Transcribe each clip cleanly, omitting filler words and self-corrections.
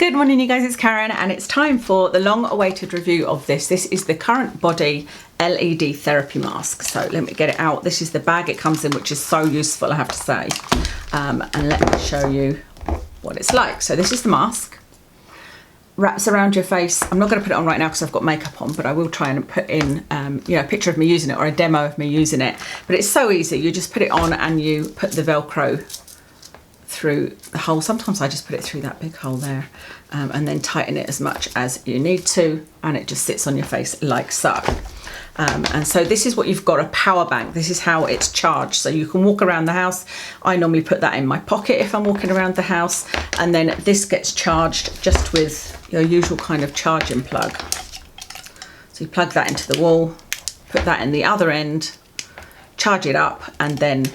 Good morning you guys, it's Karen and it's time for the long awaited review of this. This is the Current Body LED Therapy Mask. So let me get it out. This is the bag it comes in, which is so useful, I have to say. And let me show you what it's like. So this is the mask. Wraps around your face. I'm not going to put it on right now because I've got makeup on, but I will try and put in a picture of me using it or a demo of me using it. But it's so easy. You just put it on and you put the Velcro through the hole. Sometimes I just put it through that big hole there and then tighten it as much as you need to, and it just sits on your face like so. And so this is what you've got, a power bank. This is how it's charged, so you can walk around the house. I normally put that in my pocket if I'm walking around the house, and then this gets charged just with your usual kind of charging plug. So you plug that into the wall, put that in the other end, charge it up, and then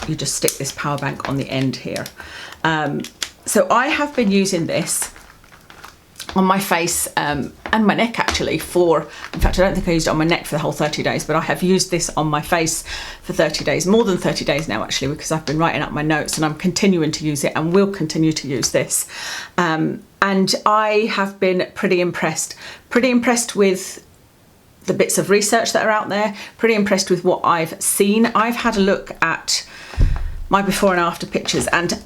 you just stick this power bank on the end here. So I have been using this on my face and my neck actually in fact I don't think I used it on my neck for the whole 30 days, but I have used this on my face for 30 days, more than 30 days now actually, because I've been writing up my notes and I'm continuing to use it and will continue to use this. And I have been pretty impressed with the bits of research that are out there, pretty impressed with what I've seen. I've had a look at my before and after pictures, and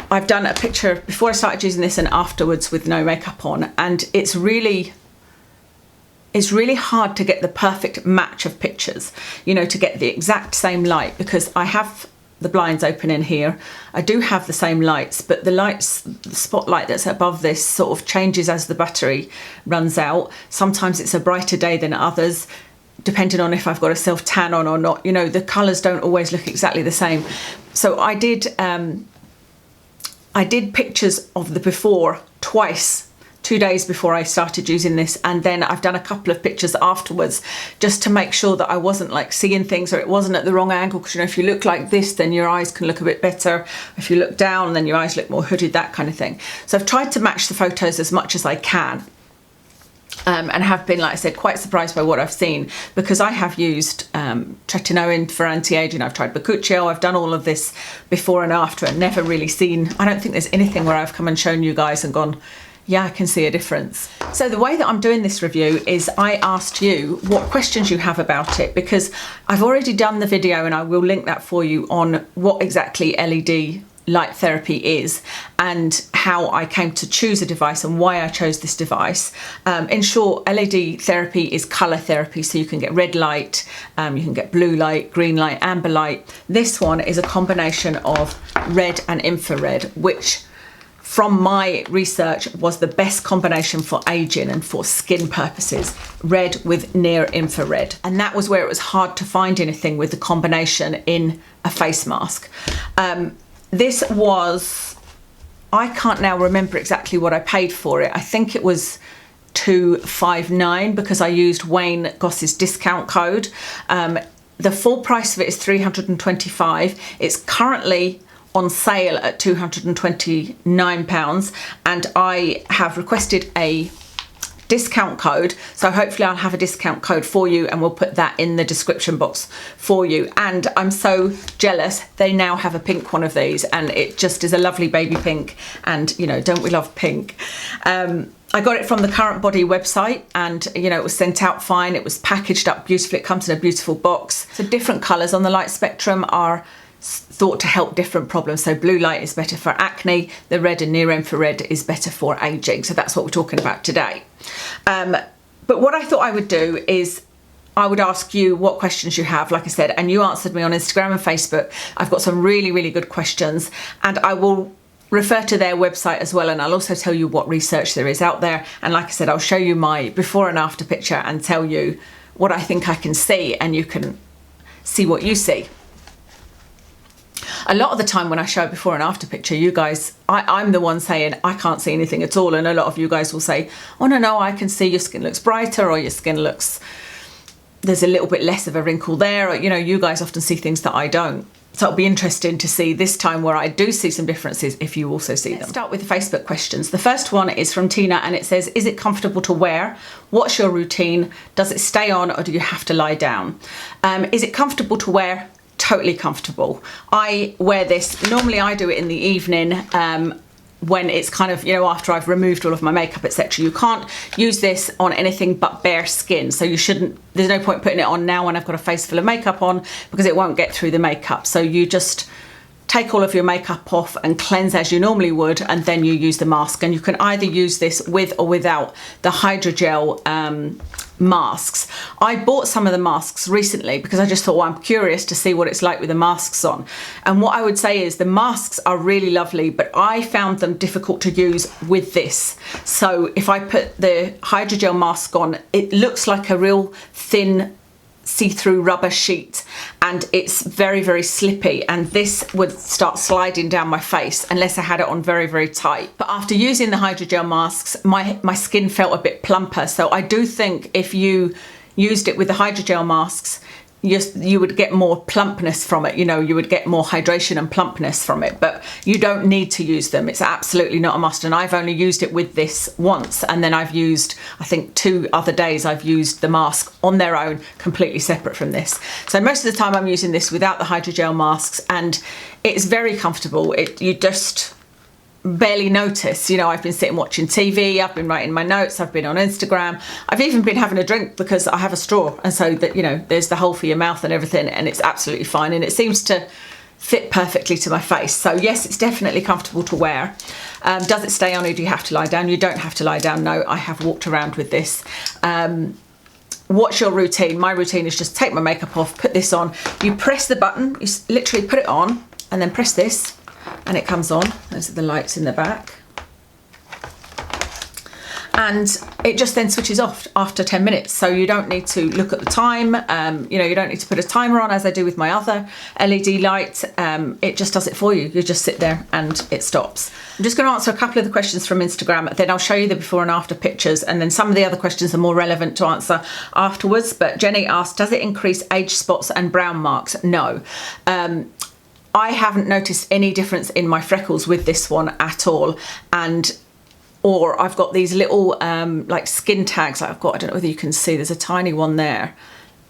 I've done a picture before I started using this and afterwards with no makeup on, and it's really hard to get the perfect match of pictures, you know, to get the exact same light, because I have the blinds open in here. I do have the same lights, but the spotlight that's above this sort of changes as the battery runs out. Sometimes it's a brighter day than others, depending on if I've got a self tan on or not. You know, the colours don't always look exactly the same. So I did pictures of the before twice, 2 days before I started using this, and then I've done a couple of pictures afterwards just to make sure that I wasn't like seeing things, or it wasn't at the wrong angle, because you know, if you look like this then your eyes can look a bit better, if you look down then your eyes look more hooded, that kind of thing. So I've tried to match the photos as much as I can. And have been, like I said, quite surprised by what I've seen, because I have used tretinoin for anti-aging, I've tried Bakuchiol, I've done all of this before and after, and never really seen, I don't think there's anything where I've come and shown you guys and gone, yeah, I can see a difference. So the way that I'm doing this review is I asked you what questions you have about it, because I've already done the video and I will link that for you on what exactly LED light therapy is and how I came to choose a device and why I chose this device. In short, LED therapy is colour therapy, so you can get red light, you can get blue light, green light, amber light. This one is a combination of red and infrared, which from my research was the best combination for aging and for skin purposes, red with near infrared. And that was where it was hard to find anything with the combination in a face mask. This was, I can't now remember exactly what I paid for it. I think it was $259 because I used Wayne Goss's discount code. The full price of it is $325. It's currently on sale at £229, and I have requested a discount code, so hopefully I'll have a discount code for you and we'll put that in the description box for you. And I'm so jealous, they now have a pink one of these, and it just is a lovely baby pink, and you know, don't we love pink. I got it from the Current Body website, and you know, it was sent out fine, it was packaged up beautifully, it comes in a beautiful box. So different colours on the light spectrum are thought to help different problems. So blue light is better for acne, the red and near infrared is better for aging. So that's what we're talking about today. But what I thought I would do is I would ask you what questions you have, like I said, and you answered me on Instagram and Facebook. I've got some really, really good questions, and I will refer to their website as well, and I'll also tell you what research there is out there. And like I said, I'll show you my before and after picture and tell you what I think I can see, and you can see what you see. A lot of the time when I show a before and after picture, you guys, I'm the one saying I can't see anything at all, and a lot of you guys will say, oh no, I can see your skin looks brighter, or your skin looks, there's a little bit less of a wrinkle there, or you know, you guys often see things that I don't. So it'll be interesting to see this time where I do see some differences if you also see them. Let's start with the Facebook questions. The first one is from Tina, and it says, is it comfortable to wear? What's your routine? Does it stay on, or do you have to lie down? Is it comfortable to wear? Totally comfortable. I wear this, normally I do it in the evening when it's kind of, you know, after I've removed all of my makeup, etc. You can't use this on anything but bare skin, so you shouldn't, there's no point putting it on now when I've got a face full of makeup on, because it won't get through the makeup. So you just take all of your makeup off and cleanse as you normally would, and then you use the mask. And you can either use this with or without the hydrogel masks. I bought some of the masks recently because I just thought, well, I'm curious to see what it's like with the masks on. And what I would say is the masks are really lovely, but I found them difficult to use with this. So if I put the hydrogel mask on, it looks like a real thin see-through rubber sheet, and it's very, very slippy, and this would start sliding down my face unless I had it on very, very tight. But after using the hydrogel masks, my skin felt a bit plumper. So I do think if you used it with the hydrogel masks, you would get more plumpness from it. You know, you would get more hydration and plumpness from it, but you don't need to use them. It's absolutely not a must. And I've only used it with this once, and then I've used, I think 2 other days I've used the mask on their own, completely separate from this. So most of the time I'm using this without the hydrogel masks, and it's very comfortable. You just barely notice. You know, I've been sitting watching TV, I've been writing my notes, I've been on Instagram, I've even been having a drink because I have a straw, and so that, you know, there's the hole for your mouth and everything, and it's absolutely fine, and it seems to fit perfectly to my face. So yes, it's definitely comfortable to wear. Does it stay on, or do you have to lie down? You don't have to lie down. No, I have walked around with this. What's your routine? My routine is just take my makeup off, put this on, you press the button, you literally put it on, and then press this, and it comes on. Those are the lights in the back. And it just then switches off after 10 minutes. So you don't need to look at the time. You know, you don't need to put a timer on as I do with my other LED light. It just does it for you. You just sit there and it stops. I'm just going to answer a couple of the questions from Instagram, then I'll show you the before and after pictures, and then some of the other questions are more relevant to answer afterwards. But Jenny asked, does it increase age spots and brown marks? No. I haven't noticed any difference in my freckles with this one at all. Or I've got these little like skin tags I've got. I don't know whether you can see, there's a tiny one there.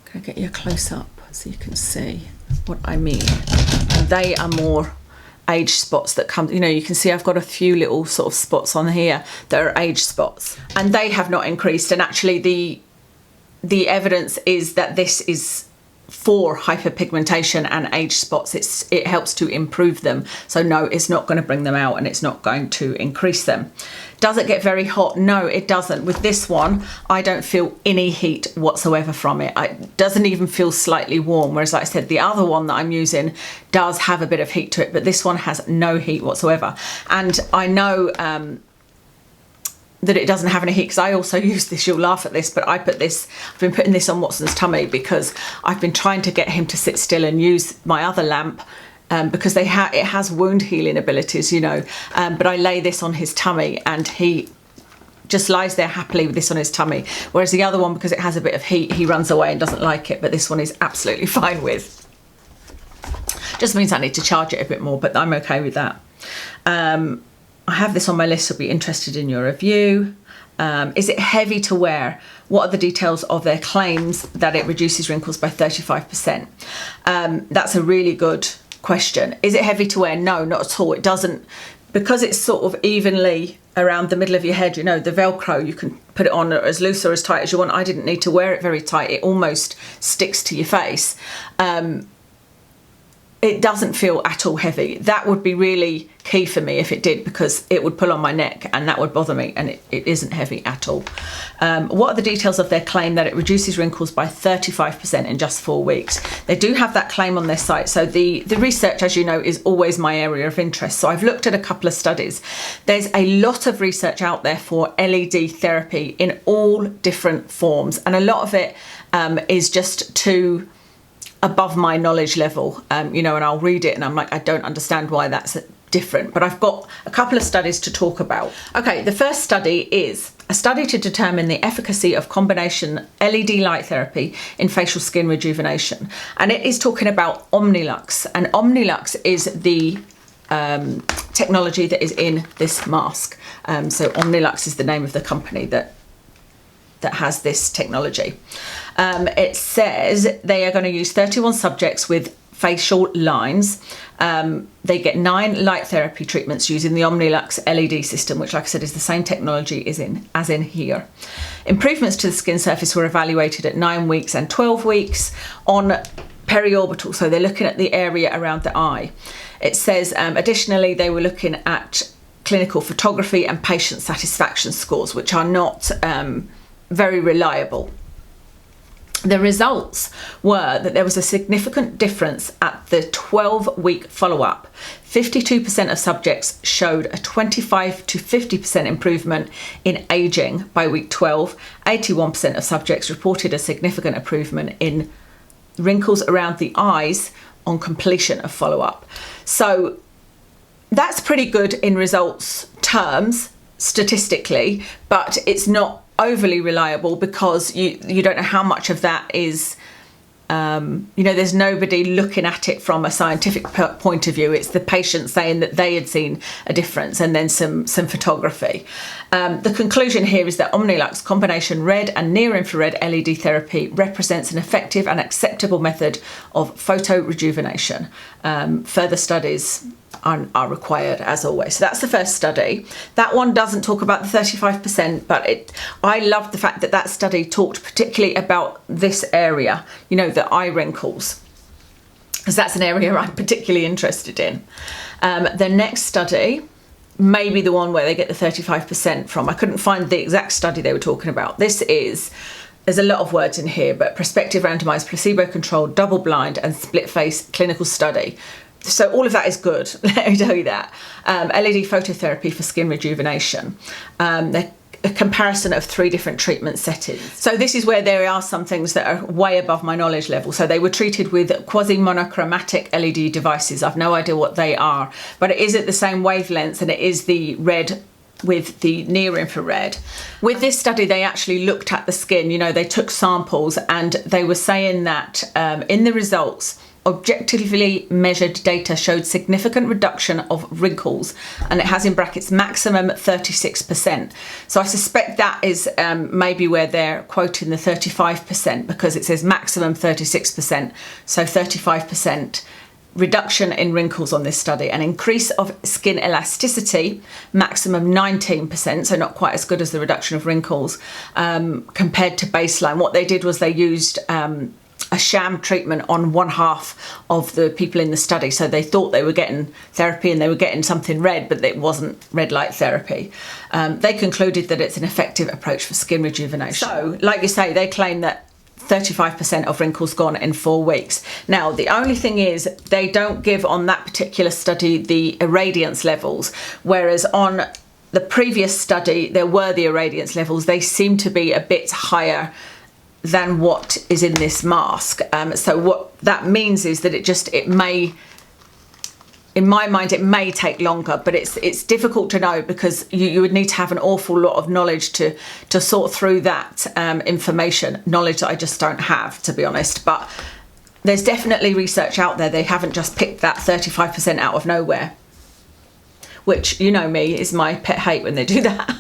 Can I get you a close up so you can see what I mean? And they are more age spots that come, you know, you can see I've got a few little sort of spots on here that are age spots, and they have not increased. And actually the evidence is that this is for hyperpigmentation and age spots. It helps to improve them. So no, it's not going to bring them out, and it's not going to increase them. Does it get very hot? No, it doesn't. With this one, I don't feel any heat whatsoever from it. It doesn't even feel slightly warm. Whereas, like I said, the other one that I'm using does have a bit of heat to it, but this one has no heat whatsoever. And I know that it doesn't have any heat because I also use this. You'll laugh at this, but I've been putting this on Watson's tummy because I've been trying to get him to sit still and use my other lamp because it has wound healing abilities, you know, but I lay this on his tummy and he just lies there happily with this on his tummy. Whereas the other one, because it has a bit of heat, he runs away and doesn't like it, but this one is absolutely fine with. Just means I need to charge it a bit more, but I'm okay with that. I have this on my list, so I'll be interested in your review. Is it heavy to wear? What are the details of their claims that it reduces wrinkles by 35%? That's a really good question. Is it heavy to wear? No, not at all. It doesn't, because it's sort of evenly around the middle of your head, you know, the Velcro, you can put it on as loose or as tight as you want. I didn't need to wear it very tight. It almost sticks to your face. It doesn't feel at all heavy. That would be really key for me if it did, because it would pull on my neck and that would bother me, and it isn't heavy at all. What are the details of their claim that it reduces wrinkles by 35% in just 4 weeks? They do have that claim on their site. So the research, as you know, is always my area of interest. So I've looked at a couple of studies. There's a lot of research out there for LED therapy in all different forms, and a lot of it is just too above my knowledge level, you know, and I'll read it and I'm like, I don't understand why that's different, but I've got a couple of studies to talk about. Okay, the first study is a study to determine the efficacy of combination LED light therapy in facial skin rejuvenation, and it is talking about Omnilux, and Omnilux is the technology that is in this mask. So Omnilux is the name of the company that has this technology. It says they are going to use 31 subjects with facial lines. They get 9 light therapy treatments using the Omnilux LED system, which, like I said, is the same technology as in here. Improvements to the skin surface were evaluated at 9 weeks and 12 weeks on periorbital, so they're looking at the area around the eye. It says additionally they were looking at clinical photography and patient satisfaction scores, which are not very reliable. The results were that there was a significant difference at the 12-week follow-up. 52% of subjects showed a 25 to 50% improvement in aging by week 12. 81% of subjects reported a significant improvement in wrinkles around the eyes on completion of follow-up. So that's pretty good in results terms statistically, but it's not overly reliable because you don't know how much of that is there's nobody looking at it from a scientific point of view. It's the patient saying that they had seen a difference, and then some photography. The conclusion here is that Omnilux combination red and near infrared LED therapy represents an effective and acceptable method of photo rejuvenation. Further studies are required, as always. So that's the first study. That one doesn't talk about the 35%, but I love the fact that that study talked particularly about this area, the eye wrinkles, because that's an area I'm particularly interested in. The next study may be the one where they get the 35% from. I couldn't find the exact study they were talking about. There's a lot of words in here, but prospective randomized placebo-controlled double-blind and split-face clinical study. So all of that is good, let me tell you that. LED phototherapy for skin rejuvenation. A comparison of 3 different treatment settings. So this is where there are some things that are way above my knowledge level. So they were treated with quasi-monochromatic LED devices. I've no idea what they are, but it is at the same wavelengths, and it is the red with the near infrared. With this study, they actually looked at the skin. They took samples, and they were saying that in the results, objectively measured data showed significant reduction of wrinkles, and it has in brackets maximum 36%. So I suspect that is maybe where they're quoting the 35%, because it says maximum 36%, so 35% reduction in wrinkles on this study. An increase of skin elasticity, maximum 19%, so not quite as good as the reduction of wrinkles compared to baseline. What they did was they used a sham treatment on 1/2 of the people in the study. So they thought they were getting therapy and they were getting something red, but it wasn't red light therapy. They concluded that it's an effective approach for skin rejuvenation. So, like you say, they claim that 35% of wrinkles gone in 4 weeks. Now, the only thing is they don't give on that particular study the irradiance levels, whereas on the previous study, there were the irradiance levels. They seem to be a bit higher than what is in this mask. So what that means is that it may, in my mind, it may take longer, but it's difficult to know, because you would need to have an awful lot of knowledge to sort through that information, knowledge that I just don't have, to be honest. But there's definitely research out there. They haven't just picked that 35% out of nowhere, which, me, is my pet hate when they do that.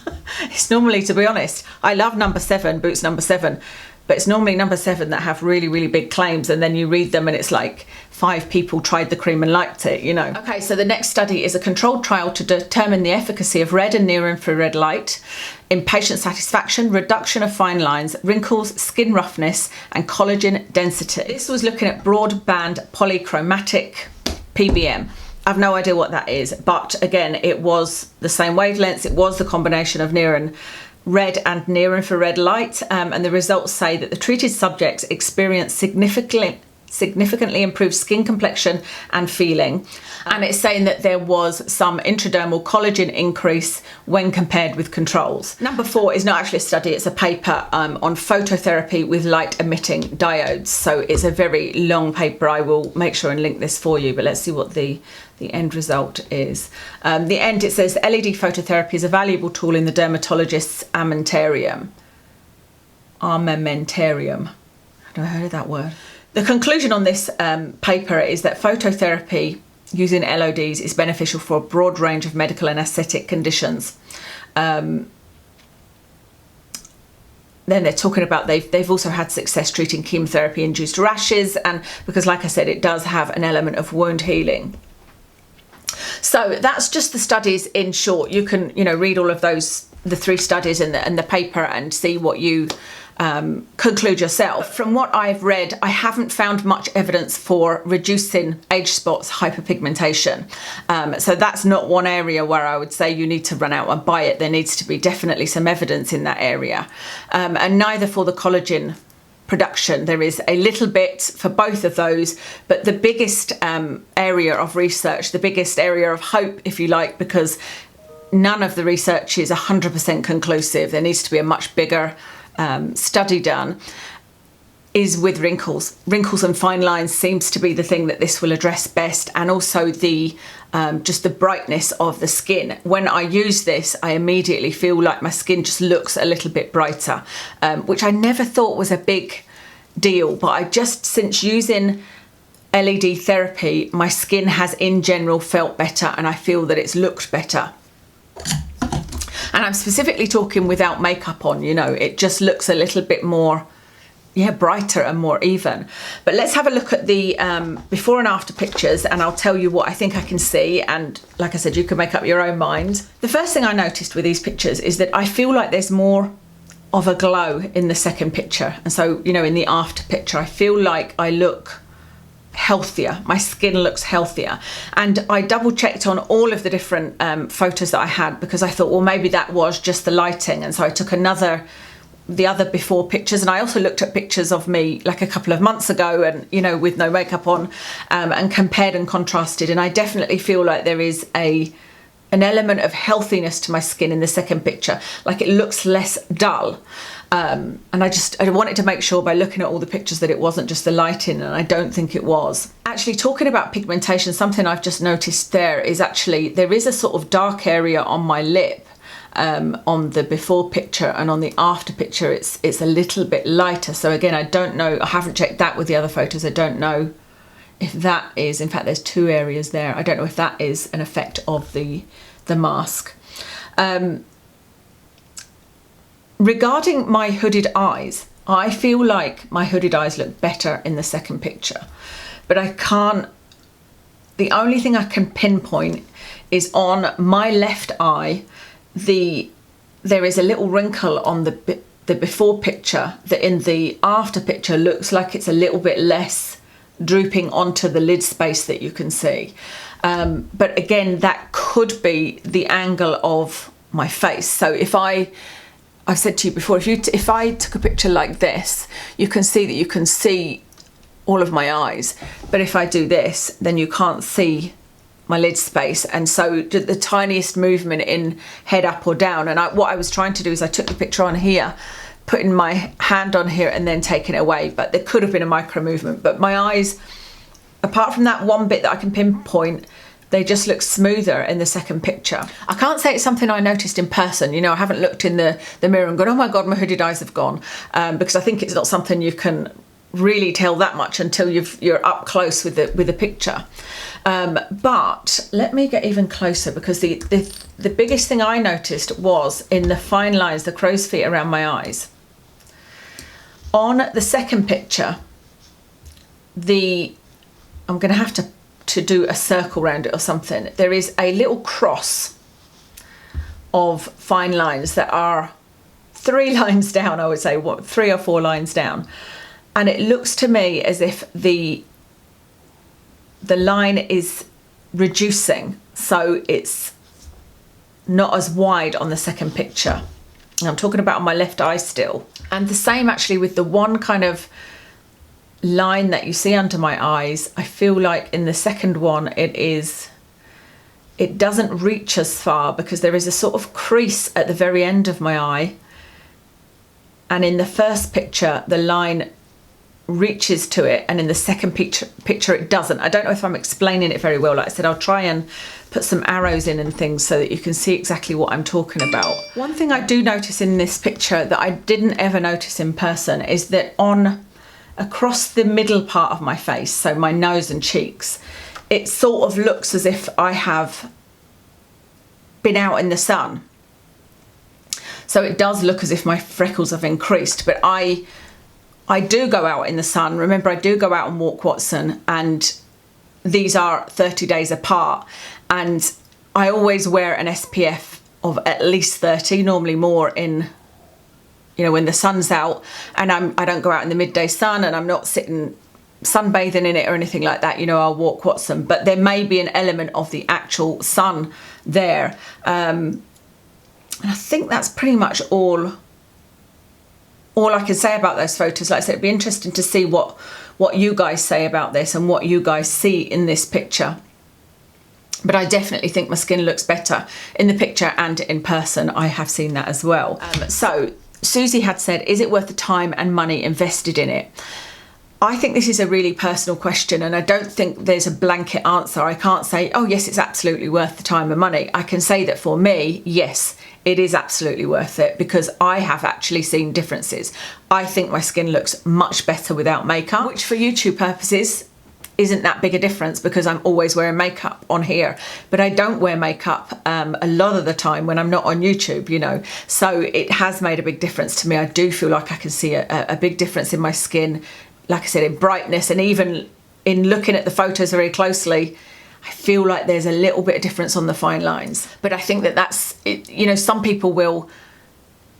It's normally, to be honest, I love number 7, Boots number 7, but it's normally number 7 that have really, really big claims, and then you read them and it's like 5 people tried the cream and liked it, Okay, so the next study is a controlled trial to determine the efficacy of red and near infrared light in patient satisfaction, reduction of fine lines, wrinkles, skin roughness, and collagen density. This was looking at broadband polychromatic PBM. I've no idea what that is, but again, it was the same wavelengths. It was the combination of red and near infrared light, and the results say that the treated subjects experienced significantly improved skin complexion and feeling, and it's saying that there was some intradermal collagen increase when compared with controls. Number 4 is not actually a study, it's a paper on phototherapy with light emitting diodes. So it's a very long paper. I will make sure and link this for you, but let's see what the end result is. The end, it says LED phototherapy is a valuable tool in the dermatologist's armamentarium. Armamentarium. I've never heard of that word. The conclusion on this paper is that phototherapy using LODs is beneficial for a broad range of medical and aesthetic conditions. then they're talking about they've also had success treating chemotherapy-induced rashes, and because, like I said, it does have an element of wound healing. So that's just the studies in short. You can, you know, read all of those, the 3 studies in the paper, and see what you conclude yourself. From what I've read, I haven't found much evidence for reducing age spots hyperpigmentation. So that's not one area where I would say you need to run out and buy it. There needs to be definitely some evidence in that area. And neither for the collagen production. There is a little bit for both of those, but the biggest area of research, the biggest area of hope, if you like, because none of the research is 100% conclusive. There needs to be a much bigger study done, is with wrinkles. Wrinkles and fine lines seems to be the thing that this will address best, and also the just the brightness of the skin. When I use this, I immediately feel like my skin just looks a little bit brighter, which I never thought was a big deal, but I just, since using LED therapy, my skin has in general felt better, and I feel that it's looked better. And I'm specifically talking without makeup on, you know, it just looks a little bit more, yeah, brighter and more even. But let's have a look at the before and after pictures, and I'll tell you what I think I can see. And like I said, you can make up your own mind. The first thing I noticed with these pictures is that I feel like there's more of a glow in the second picture. And so, you know, in the after picture, I feel like I look healthier, my skin looks healthier. And I double checked on all of the different photos that I had, because I thought, well, maybe that was just the lighting. And so I took the other before pictures, and I also looked at pictures of me like a couple of months ago, and, you know, with no makeup on, and compared and contrasted. And I definitely feel like there is an element of healthiness to my skin in the second picture, like it looks less dull. And I wanted to make sure by looking at all the pictures that it wasn't just the lighting, and I don't think it was. Actually, talking about pigmentation, something I've just noticed there is actually there is a sort of dark area on my lip on the before picture, and on the after picture it's a little bit lighter. So again, I don't know, I haven't checked that with the other photos. I don't know if that is, in fact there's 2 areas there, I don't know if that is an effect of the mask. Regarding my hooded eyes, I feel like my hooded eyes look better in the second picture, but I can't, the only thing I can pinpoint is on my left eye, there is a little wrinkle on the before picture that in the after picture looks like it's a little bit less drooping onto the lid space that you can see. But again, that could be the angle of my face. So if I've said to you before, if I took a picture like this, you can see that you can see all of my eyes. But if I do this, then you can't see my lid space. And so the tiniest movement in head up or down. And what I was trying to do is I took the picture on here, putting my hand on here and then taking it away. But there could have been a micro movement. But my eyes, apart from that one bit that I can pinpoint, they just look smoother in the second picture. I can't say it's something I noticed in person. You know, I haven't looked in the mirror and gone, oh my God, my hooded eyes have gone. Because I think it's not something you can really tell that much until you're up close with the picture. But let me get even closer, because the biggest thing I noticed was in the fine lines, the crow's feet around my eyes. On the second picture, I'm going to have to do a circle around it or something. There is a little cross of fine lines that are 3 lines down, I would say, 3 or 4 lines down. And it looks to me as if the line is reducing, so it's not as wide on the second picture. And I'm talking about on my left eye still. And the same actually with the one kind of line that you see under my eyes. I feel like in the second one it doesn't reach as far, because there is a sort of crease at the very end of my eye, and in the first picture the line reaches to it, and in the second picture it doesn't. I don't know if I'm explaining it very well. Like I said, I'll try and put some arrows in and things so that you can see exactly what I'm talking about. One thing I do notice in this picture that I didn't ever notice in person is that across the middle part of my face, so my nose and cheeks, it sort of looks as if I have been out in the sun. So it does look as if my freckles have increased, but I do go out in the sun. Remember, I do go out and walk Watson, and these are 30 days apart, and I always wear an SPF of at least 30, normally more in, you know, when the sun's out, and I don't go out in the midday sun, and I'm not sitting sunbathing in it or anything like that. You know, I'll walk Watson, but there may be an element of the actual sun there. And I think that's pretty much all I can say about those photos. Like I said, it'd be interesting to see what you guys say about this and what you guys see in this picture. But I definitely think my skin looks better in the picture and in person. I have seen that as well. So Susie had said, is it worth the time and money invested in it? I think this is a really personal question, and I don't think there's a blanket answer. I can't say, oh yes, it's absolutely worth the time and money. I can say that for me, yes, it is absolutely worth it, because I have actually seen differences. I think my skin looks much better without makeup, which for YouTube purposes isn't that big a difference, because I'm always wearing makeup on here, but I don't wear makeup a lot of the time when I'm not on YouTube, you know, so it has made a big difference to me. I do feel like I can see a big difference in my skin, like I said, in brightness, and even in looking at the photos very closely, I feel like there's a little bit of difference on the fine lines. But I think that that's it, you know, some people will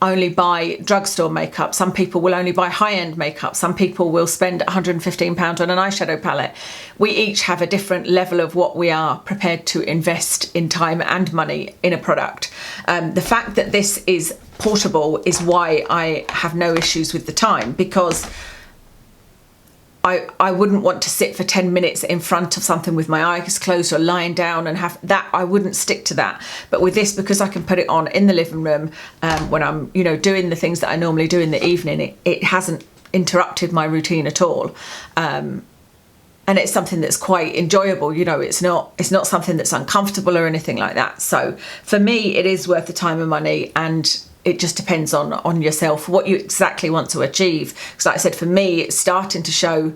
only buy drugstore makeup, some people will only buy high-end makeup, some people will spend £115 on an eyeshadow palette. We each have a different level of what we are prepared to invest in time and money in a product. The fact that this is portable is why I have no issues with the time, because I wouldn't want to sit for 10 minutes in front of something with my eyes closed or lying down and have that. I wouldn't stick to that. But with this, because I can put it on in the living room when I'm, you know, doing the things that I normally do in the evening, it hasn't interrupted my routine at all. And it's something that's quite enjoyable. You know, it's not something that's uncomfortable or anything like that. So for me, it is worth the time and money, and it just depends on yourself, what you exactly want to achieve. Because like I said, for me, it's starting to show,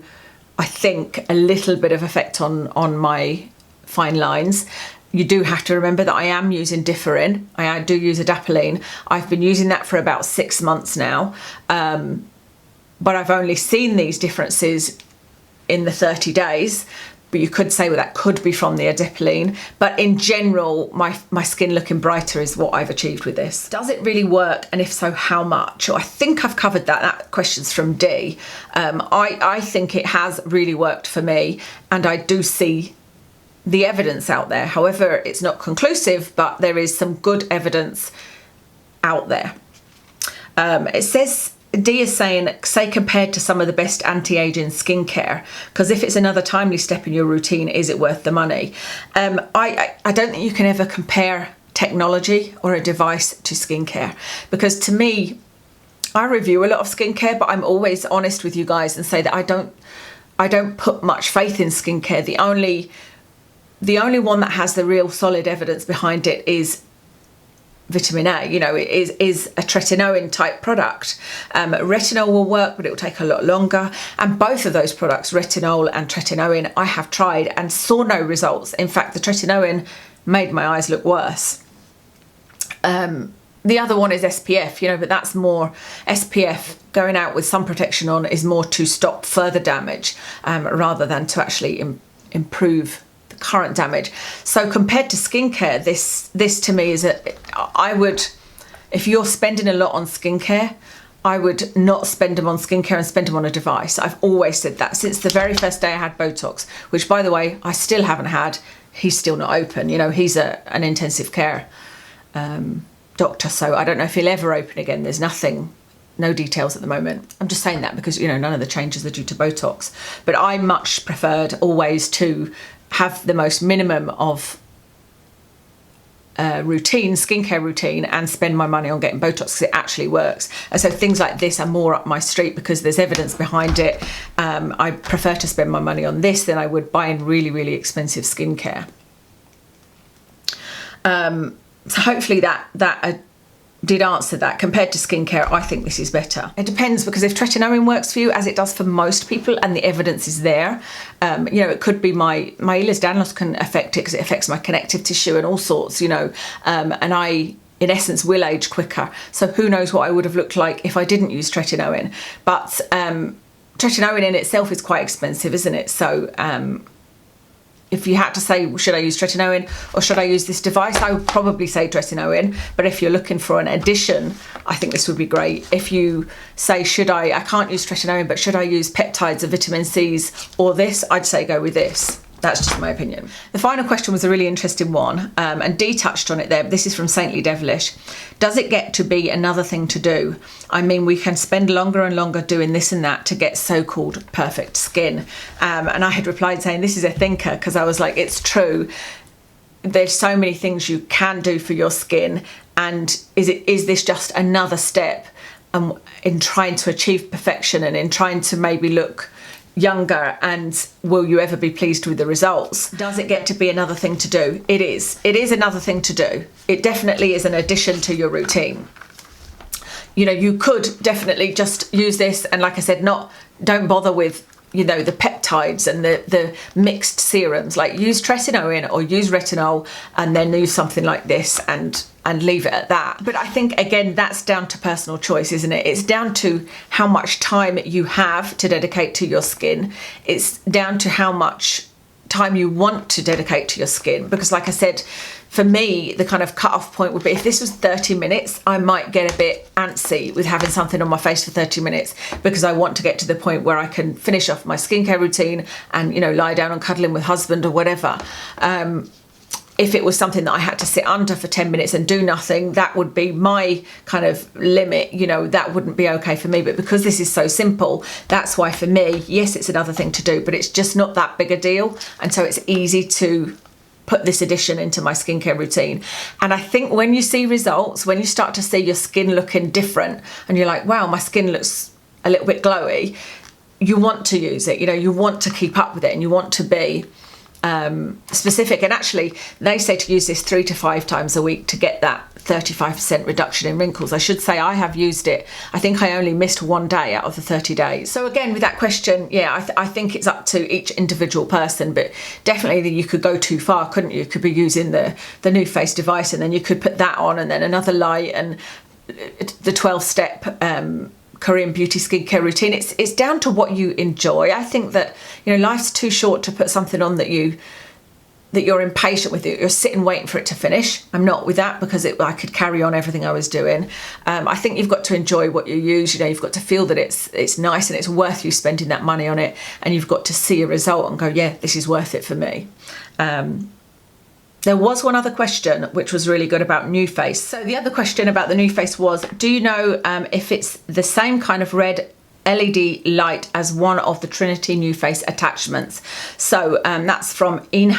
I think, a little bit of effect on my fine lines. You do have to remember that I am using Differin. I do use adapalene. I've been using that for about 6 months now. But I've only seen these differences in the 30 days. But you could say, well, that could be from the adapalene. But in general, my skin looking brighter is what I've achieved with this. Does it really work? And if so, how much? I think I've covered that. That question's from D. I think it has really worked for me, and I do see the evidence out there. However, it's not conclusive, but there is some good evidence out there. It says, D is saying, say compared to some of the best anti-aging skincare, because if it's another timely step in your routine, is it worth the money? I don't think you can ever compare technology or a device to skincare, because to me, I review a lot of skincare, but I'm always honest with you guys and say that I don't put much faith in skincare. The only one that has the real solid evidence behind it is vitamin A. You know, it is a tretinoin type product. Retinol will work, but it will take a lot longer. And both of those products, retinol and tretinoin, I have tried and saw no results. In fact, the tretinoin made my eyes look worse. The other one is SPF, you know, but that's more SPF going out with sun protection on is more to stop further damage rather than to actually improve current damage. So compared to skincare, this to me is I would, if you're spending a lot on skincare, I would not spend them on skincare and spend them on a device. I've always said that since the very first day I had Botox, which by the way, I still haven't had. He's still not open. You know, he's an intensive care doctor, so I don't know if he'll ever open again. There's no details at the moment. I'm just saying that because, you know, none of the changes are due to Botox. But I much preferred always to have the most minimum of skincare routine, and spend my money on getting Botox because it actually works. And so things like this are more up my street because there's evidence behind it. I prefer to spend my money on this than I would buying really, really expensive skincare. So hopefully that did answer that. Compared to skincare, I think this is better. It depends, because if tretinoin works for you, as it does for most people, and the evidence is there, you know, it could be my Ehlers-Danlos can affect it because it affects my connective tissue and all sorts, you know, and I in essence will age quicker. So who knows what I would have looked like if I didn't use tretinoin. But tretinoin in itself is quite expensive, isn't it? So if you had to say, should I use tretinoin or should I use this device, I would probably say tretinoin. But if you're looking for an addition, I think this would be great. If you say, I can't use tretinoin, but should I use peptides or vitamin C's or this, I'd say go with this. That's just my opinion. The final question was a really interesting one, and Dee touched on it there. This is from Saintly Devilish. Does it get to be another thing to do? I mean, we can spend longer and longer doing this and that to get so-called perfect skin. And I had replied saying, this is a thinker, because I was like, it's true. There's so many things you can do for your skin. And is this just another step in trying to achieve perfection and in trying to maybe look younger, and will you ever be pleased with the results? Does it get to be another thing to do? It is. It is another thing to do. It definitely is an addition to your routine. You know, you could definitely just use this and, like I said, don't bother with, you know, the peptides and the mixed serums. Like, use tretinoin or use retinol and then use something like this and leave it at that. But I think, again, that's down to personal choice, isn't it? It's down to how much time you have to dedicate to your skin. It's down to how much time you want to dedicate to your skin. Because, like I said, for me, the kind of cut-off point would be, if this was 30 minutes, I might get a bit antsy with having something on my face for 30 minutes because I want to get to the point where I can finish off my skincare routine and, you know, lie down and cuddle in with husband or whatever. If it was something that I had to sit under for 10 minutes and do nothing, that would be my kind of limit. You know, that wouldn't be okay for me. But because this is so simple, that's why for me, yes, it's another thing to do, but it's just not that big a deal. And so it's easy to put this addition into my skincare routine. And I think when you see results, when you start to see your skin looking different and you're like, wow, my skin looks a little bit glowy, you want to use it. You know, you want to keep up with it and you want to be specific. And actually, they say to use this 3 to 5 times a week to get that 35% reduction in wrinkles. I should say I have used it. I think I only missed 1 day out of the 30 days. So again, with that question, yeah, I think it's up to each individual person, but definitely you could go too far, couldn't you? You could be using the new face device and then you could put that on and then another light and the 12-step Korean beauty skincare routine. It's down to what you enjoy. I think that, you know, life's too short to put something on that you're impatient with it. You're sitting waiting for it to finish. I'm not with that because I could carry on everything I was doing. I think you've got to enjoy what you use. You know, you've got to feel that it's nice and it's worth you spending that money on it, and you've got to see a result and go, yeah, this is worth it for me. There was one other question which was really good about New Face. So the other question about the New Face was, do you know if it's the same kind of red LED light as one of the Trinity New Face attachments? So that's from Ina,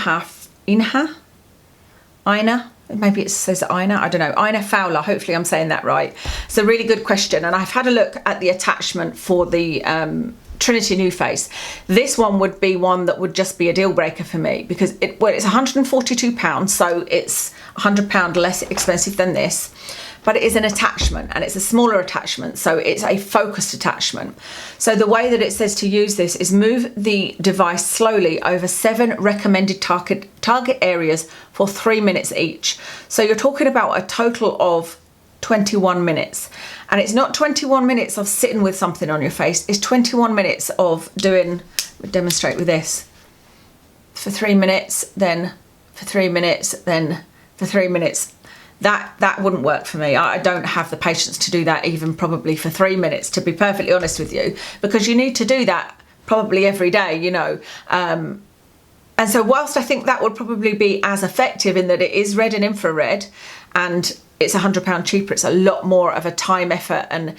maybe it says Ina, I don't know, Ina Fowler, hopefully I'm saying that right. It's a really good question, and I've had a look at the attachment for the Trinity New Face. This one would be one that would just be a deal breaker for me because it's £142, so it's £100 less expensive than this, but it is an attachment and it's a smaller attachment, so it's a focused attachment. So the way that it says to use this is move the device slowly over 7 recommended target areas for 3 minutes each. So you're talking about a total of 21 minutes. And it's not 21 minutes of sitting with something on your face, it's 21 minutes of doing, demonstrate with this, for 3 minutes, then for 3 minutes, then for 3 minutes. That wouldn't work for me. I don't have the patience to do that even probably for 3 minutes, to be perfectly honest with you, because you need to do that probably every day, you know. And so whilst I think that would probably be as effective in that it is red and infrared and it's £100 cheaper, it's a lot more of a time effort, and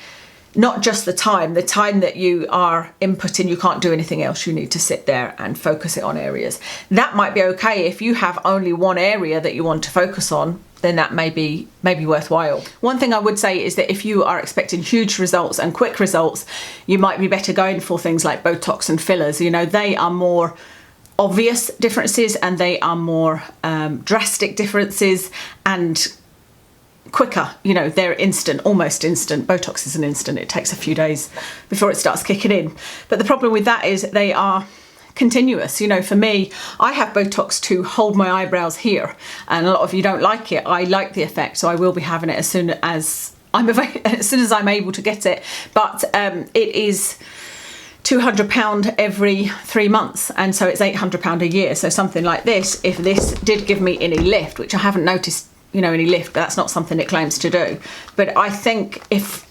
not just the time that you are inputting, you can't do anything else, you need to sit there and focus it on areas. That might be okay if you have only one area that you want to focus on, then that may be worthwhile. One thing I would say is that if you are expecting huge results and quick results, you might be better going for things like Botox and fillers. You know, they are more obvious differences and they are more drastic differences and quicker. You know, they're instant, almost instant. Botox is an instant, it takes a few days before it starts kicking in. But the problem with that is they are continuous. You know, for me, I have Botox to hold my eyebrows here, and a lot of you don't like it. I like the effect, so I will be having it as soon as I'm able to get it. But it is £200 every 3 months, and so it's £800 a year. So something like this, if this did give me any lift, which I haven't noticed, you know, any lift, but that's not something it claims to do. But I think if,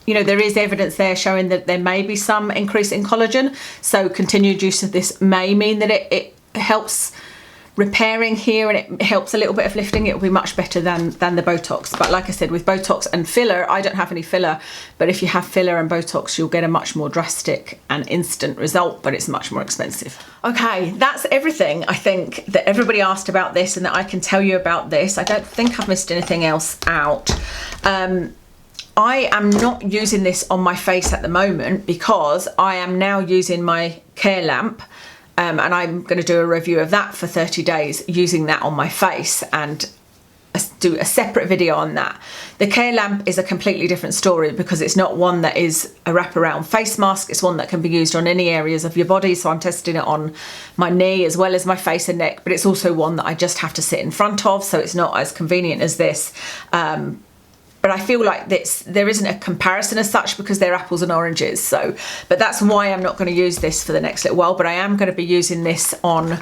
you know, there is evidence there showing that there may be some increase in collagen, so continued use of this may mean that it helps repairing here, and it helps a little bit of lifting. It will be much better than the Botox. But like I said, with Botox and filler, I don't have any filler, but if you have filler and Botox, you'll get a much more drastic and instant result, but it's much more expensive. Okay, that's everything I think that everybody asked about this and that I can tell you about this. I don't think I've missed anything else out. I am not using this on my face at the moment because I am now using my Care Lamp. And I'm going to do a review of that for 30 days using that on my face and do a separate video on that. The Care Lamp is a completely different story because it's not one that is a wraparound face mask. It's one that can be used on any areas of your body. So I'm testing it on my knee as well as my face and neck, but it's also one that I just have to sit in front of. So it's not as convenient as this. But I feel like there isn't a comparison as such because they're apples and oranges. So, but that's why I'm not going to use this for the next little while. But I am going to be using this on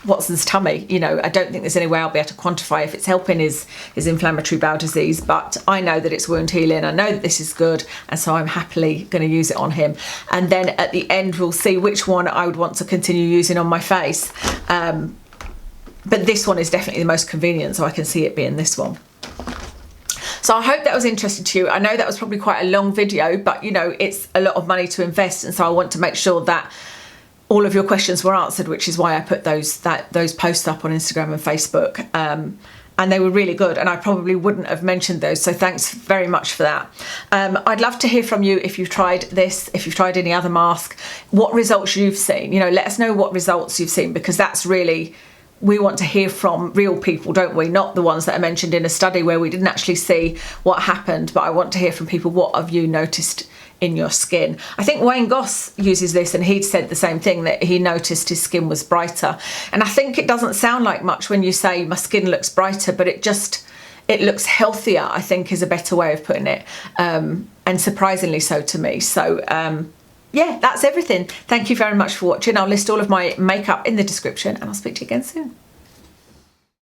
Watson's tummy. You know, I don't think there's any way I'll be able to quantify if it's helping his inflammatory bowel disease. But I know that it's wound healing. I know that this is good. And so I'm happily going to use it on him. And then at the end, we'll see which one I would want to continue using on my face. But this one is definitely the most convenient. So I can see it being this one. So I hope that was interesting to you. I know that was probably quite a long video, but you know, it's a lot of money to invest. And so I want to make sure that all of your questions were answered, which is why I put those posts up on Instagram and Facebook. And they were really good. And I probably wouldn't have mentioned those. So thanks very much for that. I'd love to hear from you if you've tried this, if you've tried any other mask, what results you've seen. You know, let us know what results you've seen, because that's really, we want to hear from real people, don't we? Not the ones that are mentioned in a study where we didn't actually see what happened, but I want to hear from people, what have you noticed in your skin? I think Wayne Goss uses this and he'd said the same thing, that he noticed his skin was brighter. And I think it doesn't sound like much when you say my skin looks brighter, but it looks healthier, I think is a better way of putting it. And surprisingly so to me. So, yeah, that's everything. Thank you very much for watching. I'll list all of my makeup in the description and I'll speak to you again soon.